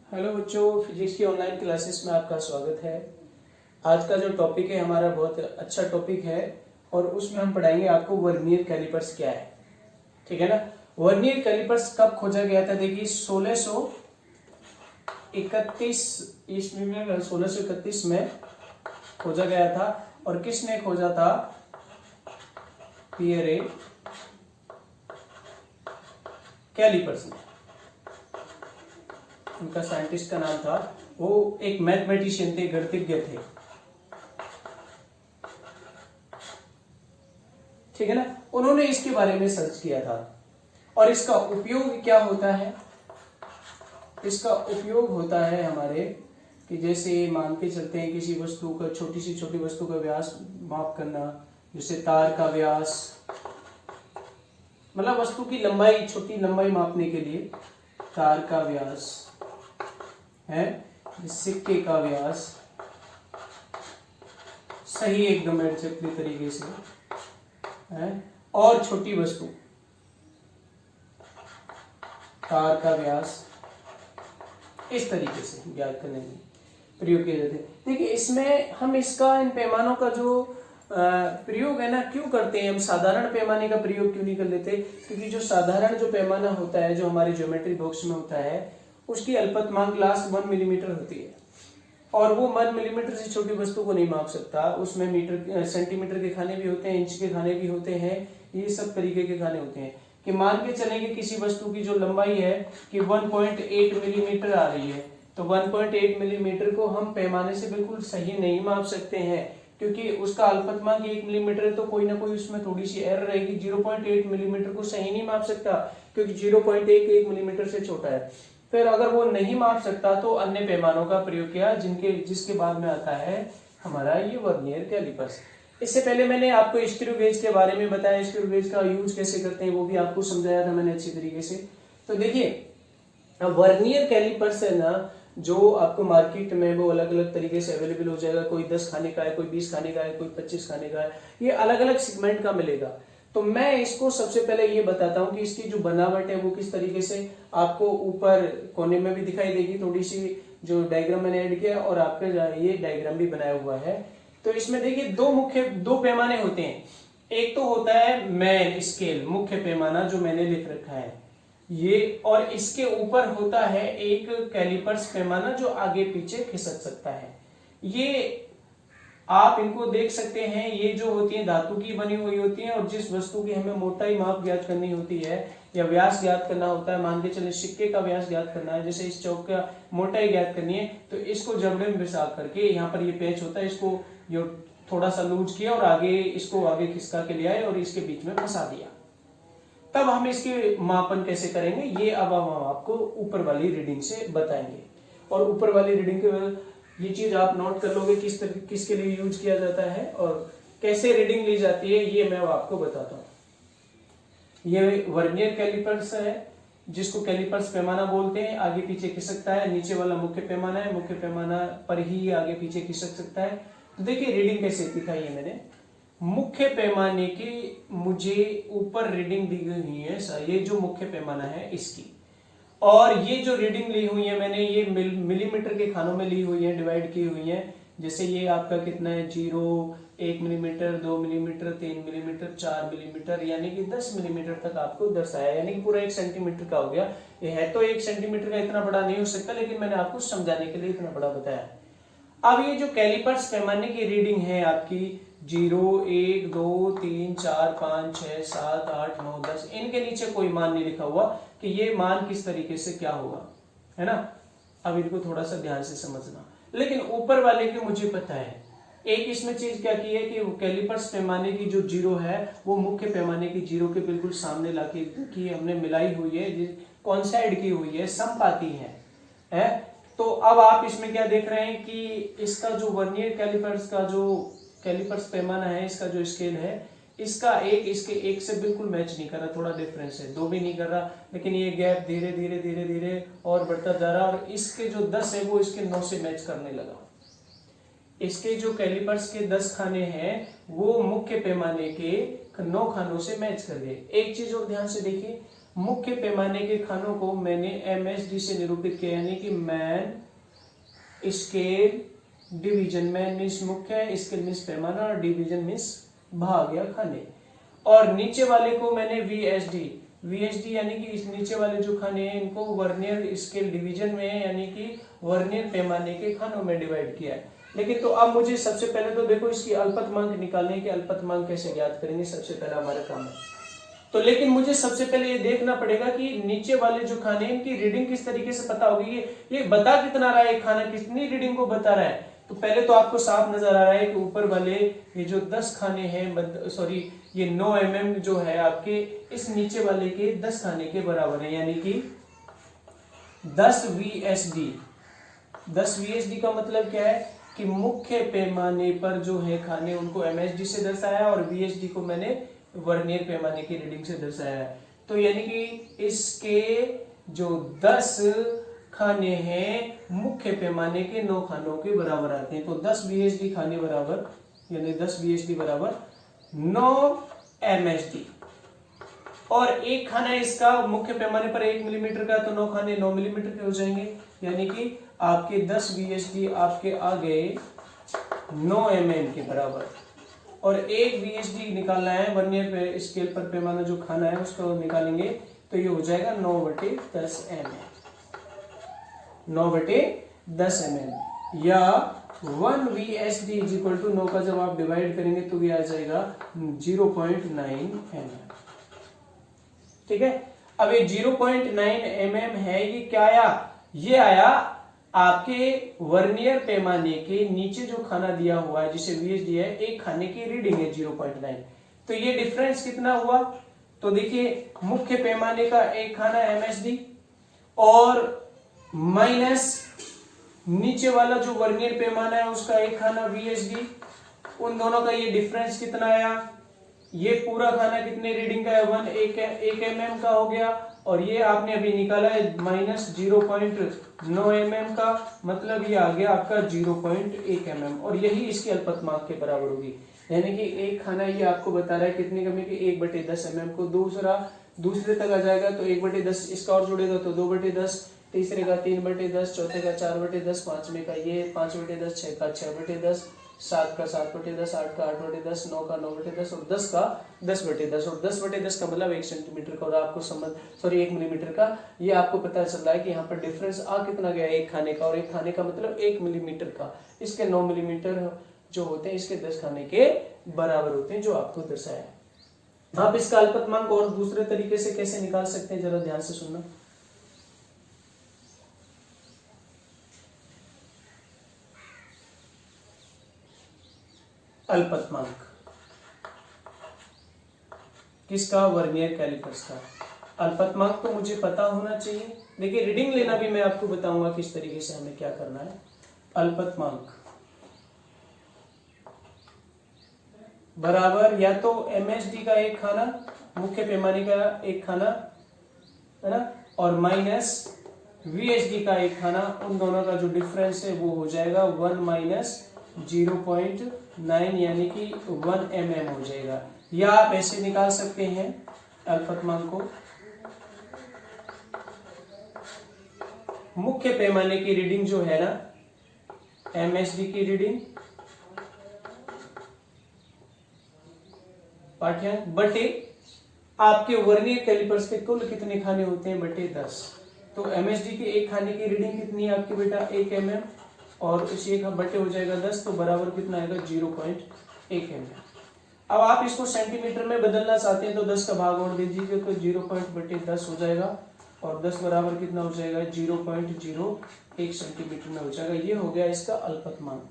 Hello बच्चों, physics की online classes में आपका स्वागत है। आज का जो टॉपिक है हमारा बहुत अच्छा टॉपिक है और उसमें हम पढ़ाएंगे आपको वर्नियर कैलिपर्स क्या है। ठीक है ना। वर्नियर कैलिपर्स कब खोजा गया था? देखिए 1631 ईस्वी में, 1631 में खोजा गया था। और किसने खोजा था? पियरे कैलिपर्स ने। उनका साइंटिस्ट का नाम था, वो एक मैथमेटिशियन थे, गणितज्ञ थे। ठीक है ना। उन्होंने इसके बारे में सर्च किया था। और इसका उपयोग क्या होता है? इसका उपयोग होता है हमारे कि जैसे मान के चलते हैं किसी वस्तु का, छोटी सी छोटी वस्तु का व्यास माप करना, जैसे तार का व्यास, मतलब वस्तु की लंबाई, छोटी लंबाई मापने के लिए तार का व्यास है, सिक्के का व्यास, सही एकदम एग्जैक्टली तरीके से है। और छोटी वस्तु तार का व्यास इस तरीके से ज्ञात करने में प्रयोग किए जाते हैं। देखिए इसमें हम इसका, इन पैमानों का जो प्रयोग है ना, क्यों करते हैं हम? साधारण पैमाने का प्रयोग क्यों नहीं कर लेते? क्योंकि जो साधारण जो पैमाना होता है, जो हमारे ज्योमेट्री बॉक्स में होता है, उसकी अल्पतमांक लास्ट 1 मिलीमीटर होती है और वो 1 मिलीमीटर से छोटी वस्तु को नहीं माप सकता। उसमें मीटर, सेंटीमीटर के खाने भी होते हैं, इंच के खाने भी होते हैं, ये सब तरीके के खाने होते हैं। कि मान के चलेंगे किसी वस्तु की जो लंबाई है कि 1.8 मिलीमीटर आ रही है, तो 1.8 मिलीमीटर को हम पैमाने से बिल्कुल सही नहीं माप सकते हैं, क्योंकि उसका अल्पतमांक 1 मिलीमीटर है, तो कोई ना कोई उसमें थोड़ी सी एरर रहेगी। 0.8 मिलीमीटर को सही नहीं माप सकता क्योंकि 0.1 मिलीमीटर से छोटा है। फिर अगर वो नहीं माप सकता तो अन्य पैमानों का प्रयोग किया, जिसके बाद में आता है हमारा ये वर्नियर कैलिपर्स। इससे पहले मैंने आपको स्क्रू गेज के बारे में बताया, स्क्रू गेज का यूज कैसे करते हैं वो भी आपको समझाया था मैंने अच्छी तरीके से। तो देखिए वर्नियर कैलिपर्स है ना, जो आपको मार्केट में वो अलग अलग तरीके से अवेलेबल हो जाएगा। कोई 10 खाने का है, कोई 20 खाने का है, कोई 25 खाने का है, ये अलग अलग सेगमेंट का मिलेगा। तो मैं इसको सबसे पहले ये बताता हूँ कि इसकी जो बनावट है वो किस तरीके से आपको ऊपर कोने में भी दिखाई देगी। थोड़ी सी जो डायग्राम मैंने ऐड किया और आपका ये डायग्राम भी बनाया हुआ है। तो इसमें देखिए दो पैमाने होते हैं। एक तो होता है मेन स्केल, मुख्य पैमाना, जो मैंने लिख रखा है ये, और इसके ऊपर होता है एक कैलिपर्स पैमाना जो आगे पीछे खिसक सकता है। ये आप इनको देख सकते हैं, ये जो होती है धातु की बनी हुई होती है, और जिस वस्तु की हमें मोटाई माप ज्ञात करनी होती है या व्यास ज्ञात करना होता है, मान के चले सिक्के का व्यास ज्ञात करना है, जैसे इस चौक का मोटाई ज्ञात करनी है, तो इसको जबड़े में घिसा करके, यहाँ पर ये पेच होता है, इसको जो थोड़ा सा लूज किया और आगे इसको आगे खिसका के ले आए और इसके बीच में फंसा दिया। तब हम इसके मापन कैसे करेंगे ये अब हम आपको ऊपर वाली रीडिंग से बताएंगे। और ऊपर वाली रीडिंग के ये चीज आप नोट कर लोगे किसके लिए यूज किया जाता है और कैसे रीडिंग ली जाती है, ये मैं आपको बताता हूँ। ये वर्नियर कैलिपर्स है, जिसको कैलिपर्स पैमाना बोलते हैं। आगे पीछे खिसकता है, नीचे वाला मुख्य पैमाना है, मुख्य पैमाना पर ही आगे पीछे खिसक सकता है। तो देखिए रीडिंग कैसे दिखाई है मैंने। मुख्य पैमाने की मुझे ऊपर रीडिंग दी गई है, ये जो मुख्य पैमाना है इसकी, और ये जो रीडिंग ली हुई है मैंने, ये मिलीमीटर के खानों में ली हुई है, डिवाइड की हुई है। जैसे ये आपका कितना है, 0, 1 मिलीमीटर, 2 मिलीमीटर, 3 मिलीमीटर, 4 मिलीमीटर, यानी कि 10 मिलीमीटर तक आपको दर्शाया, यानी कि पूरा 1 सेंटीमीटर का हो गया। ये है तो 1 सेंटीमीटर का, इतना बड़ा नहीं हो सकता, लेकिन मैंने आपको समझाने के लिए इतना बड़ा बताया। अब ये जो कैलिपर्स पैमाने की रीडिंग है आपकी 0, 1, 2, 3, 4, 5, 6, 7, 8, 9, 10, इनके नीचे कोई मान नहीं लिखा हुआ कि ये मान किस तरीके से क्या होगा, है ना। अब इनको थोड़ा सा ध्यान से समझना। लेकिन ऊपर वाले की मुझे पता है। एक इसमें चीज क्या की है कि कैलिपर्स पैमाने की जो 0 है वो मुख्य पैमाने की 0 के बिल्कुल सामने लाके की हमने मिलाई हुई है, कॉन्साइड की हुई है, समपाती है। तो अब आप इसमें क्या देख रहे हैं कि इसका जो वर्नियर कैलिपर्स का जो कैलिपर्स पैमाना है, इसका जो स्केल है, इसका इसके एक से बिल्कुल मैच नहीं कर रहा, थोड़ा डिफरेंस है, 2 भी नहीं कर रहा, लेकिन ये गैप धीरे धीरे धीरे धीरे और बढ़ता जा रहा, और इसके जो 10 है वो इसके 9 से मैच करने लगा। इसके जो कैलिपर्स के 10 खाने हैं वो मुख्य पैमाने के 9 खानों से मैच कर गए। एक चीज और ध्यान से देखिए, मुख्य पैमाने के खानों को मैंने MSD से निरूपित किया, यानी कि main scale division. Man means मुख्य, स्केल मीन्स पैमाना और डिवीजन मीन्स भाग या खाने। और नीचे वाले को मैंने VSD यानी कि इस नीचे वाले जो खाने हैं इनको वर्नियर स्केल डिवीजन में यानी कि वर्नियर पैमाने के खानों में डिवाइड किया है। लेकिन तो अब मुझे सबसे पहले तो देखो इसकी अल्पतमांक निकालने के, अल्पतमांक कैसे ज्ञात करेंगे, सबसे पहला हमारा काम है। तो लेकिन मुझे सबसे पहले ये देखना पड़ेगा कि नीचे वाले जो खाने हैं इनकी रीडिंग किस तरीके से पता होगी, ये बता कितना रहा है, खाना कितनी रीडिंग को बता रहा है। तो पहले तो आपको साफ नजर आ रहा है कि ऊपर वाले ये जो 10 खाने हैं, सॉरी ये 9 mm जो है आपके इस नीचे वाले के 10 खाने के बराबर है, यानी कि 10 VSD। 10 VSD का मतलब क्या है कि मुख्य पैमाने पर जो है खाने उनको MSD से दर्शाया और VSD को मैंने वर्नियर पैमाने की रीडिंग से दर्शाया है। तो यानी कि इसके जो 10 खाने हैं मुख्य पैमाने के 9 खानों के बराबर आते हैं। तो 10 VSD खाने बराबर, यानी 10 VSD बराबर 9 MSD। और एक खाना इसका मुख्य पैमाने पर 1 मिलीमीटर का, तो 9 खाने 9 मिलीमीटर के हो जाएंगे, यानी कि आपके 10 VSD आपके आ गए 9 mm के बराबर। और एक VSD निकालना है वर्नियर स्केल पर पैमाना जो खाना है उसको निकालेंगे, तो ये हो जाएगा 9/10 mm। 9/10 mm या 1 VSD इज इक्वल टू 9 का जब आप डिवाइड करेंगे तो ये आ जाएगा 0.9 mm। ठीक है, अब ये 0.9 mm है, ये क्या आया, ये आया आपके वर्नियर पैमाने के नीचे जो खाना दिया हुआ है जिसे VSD है, एक खाने की रीडिंग है 0.9। तो ये डिफरेंस कितना हुआ, तो देखिए मुख्य पैमाने का एक खाना MSD और माइनस नीचे वाला जो वर्नियर पैमाना है उसका एक खाना VSD, उन दोनों का ये डिफरेंस कितना आया, ये पूरा खाना कितने रीडिंग का है, 1 mm का हो गया, और ये आपने अभी निकाला है -0.9 mm का, मतलब ये आ गया आपका 0.1 mm, और यही इसकी अल्पतमांक के बराबर होगी। यानी कि एक खाना ये आपको बता रहा है कितनी कमी की, 1/10 mm को दूसरे तक आ जाएगा तो 1/10, इसका और जोड़ेगा तो 2/10, तीसरे का 3/10, चौथे का 4/10, पांचवे का ये 5/10, 6 का 6/10, 7 का 7/10, 8 का 8/10, 9 का 9/10 और 10 का 10/10। और 10/10 का मतलब 1 सेंटीमीटर का, और आपको 1 मिलीमीटर का। ये आपको पता चल रहा है कि यहाँ पर डिफरेंस आ कितना गया, एक खाने का, और एक खाने का मतलब 1 मिलीमीटर का। इसके 9 मिलीमीटर जो होते हैं इसके 10 खाने के बराबर होते हैं, जो आपको दर्शाया है। आप इसका अल्पतमांक और दूसरे तरीके से कैसे निकाल सकते हैं, जरा ध्यान से सुनना। अल्पतमांक किसका, वर्नियर कैलिपर्स का। अल्पतमांक तो मुझे पता होना चाहिए। देखिए रीडिंग लेना भी मैं आपको बताऊंगा किस तरीके से हमें क्या करना है। अल्पतमांक बराबर या तो MSD का एक खाना, मुख्य पैमाने का एक खाना, है ना, और माइनस VSD का एक खाना, उन दोनों का जो डिफरेंस है वो हो जाएगा 1 - 0.9 यानी कि 1 mm हो जाएगा। या आप ऐसे निकाल सकते हैं अल्पतमांक को, मुख्य पैमाने की रीडिंग जो है ना MSD की रीडिंग पाठ्यांक बटे आपके वर्नियर कैलिपर्स के कुल कितने खाने होते हैं बटे 10। तो MSD के एक खाने की रीडिंग कितनी है आपकी बेटा, 1 mm, और इसी एक बटे हो जाएगा 10, तो बराबर कितना आएगा 0.1 mm। अब आप इसको सेंटीमीटर में बदलना चाहते हैं तो 10 का भाग और दे दीजिए, तो 0.10 हो जाएगा, और 10 बराबर कितना हो जाएगा 0.01 सेंटीमीटर में हो जाएगा। ये हो गया इसका अल्पतमांक।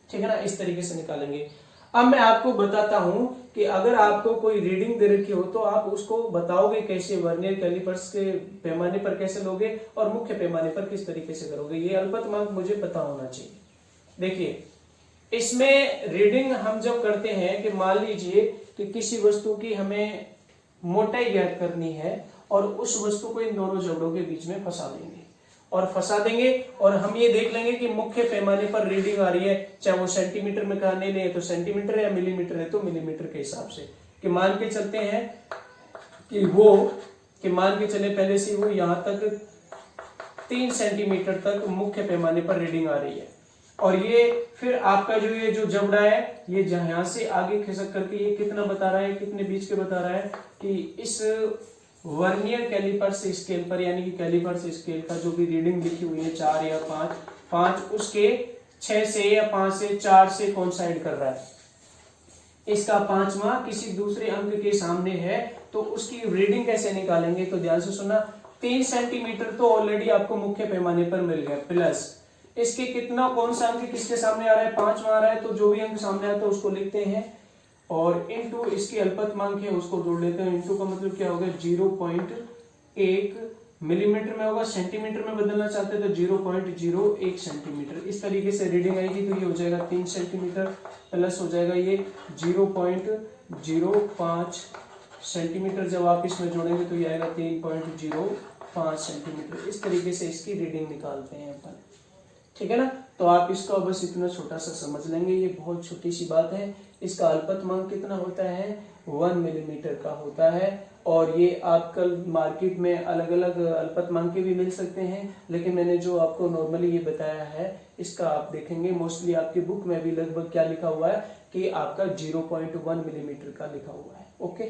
ठीक है ना, इस तरीके से निकालेंगे। अब मैं आपको बताता हूं कि अगर आपको कोई रीडिंग दे रखी हो तो आप उसको बताओगे कैसे, वर्नियर कैलिपर्स के पैमाने पर कैसे लोगे और मुख्य पैमाने पर किस तरीके से करोगे, ये अल्पतमांक मुझे पता होना चाहिए। देखिए इसमें रीडिंग हम जब करते हैं कि मान लीजिए कि किसी वस्तु की हमें मोटाई ज्ञात करनी है और उस वस्तु को इन दोनों जबड़ों के बीच में फंसा देंगे और हम ये देख लेंगे कि मुख्य पैमाने पर रीडिंग आ रही है, चाहे वो सेंटीमीटर में करने ले तो सेंटीमीटर या मिलीमीटर है तो मिलीमीटर के हिसाब से, कि मान के चलते हैं कि वो कि मान के चले पहले से वो यहाँ तक 3 सेंटीमीटर तक मुख्य पैमाने पर रीडिंग आ रही है, और ये फिर आपका जो ये जो जबड़ा है ये यहाँ से आगे खिसक करके ये कितना बता रहा है, कितने बीच के बता रहा है कि इस वर्नियर कैलिपर्स स्केल पर, यानी कि कैलिपर्स स्केल का जो भी रीडिंग लिखी हुई है 4 या 5 उसके 6 से या 5 से 4 से कोइंसाइड कर रहा है। इसका 5वां किसी दूसरे अंक के सामने है तो उसकी रीडिंग कैसे निकालेंगे, तो ध्यान से सुनना। 3 सेंटीमीटर तो ऑलरेडी आपको मुख्य पैमाने पर मिल गया, प्लस इसके कितना, कौन सा अंक किसके सामने आ रहा है, 5वां आ रहा है, तो जो भी अंक सामने आता है उसको लिखते हैं, और इनटू इसकी अल्पतमांक है उसको जोड़ लेते हैं। इनटू का मतलब क्या होगा, 0.1 मिलीमीटर में होगा, सेंटीमीटर में बदलना चाहते हैं तो 0.01 सेंटीमीटर। इस तरीके से रीडिंग आएगी तो ये हो जाएगा 3 सेंटीमीटर, प्लस हो जाएगा ये 0.05 सेंटीमीटर। जब आप इसमें जोड़ेंगे तो ये आएगा 3.05 सेंटीमीटर। इस तरीके से इसकी रीडिंग निकालते हैं अपन, ठीक है ना। तो आप इसका बस इतना छोटा सा समझ लेंगे, ये बहुत छोटी सी बात है। इसका अल्पतमांक कितना होता है, 1 मिलीमीटर का होता है, और ये आपका मार्केट में अलग अलग अल्पतमांक के भी मिल सकते हैं, लेकिन मैंने जो आपको नॉर्मली ये बताया है इसका आप देखेंगे मोस्टली आपकी बुक में भी लगभग क्या लिखा हुआ है कि आपका 0.1 मिलीमीटर का लिखा हुआ है। ओके।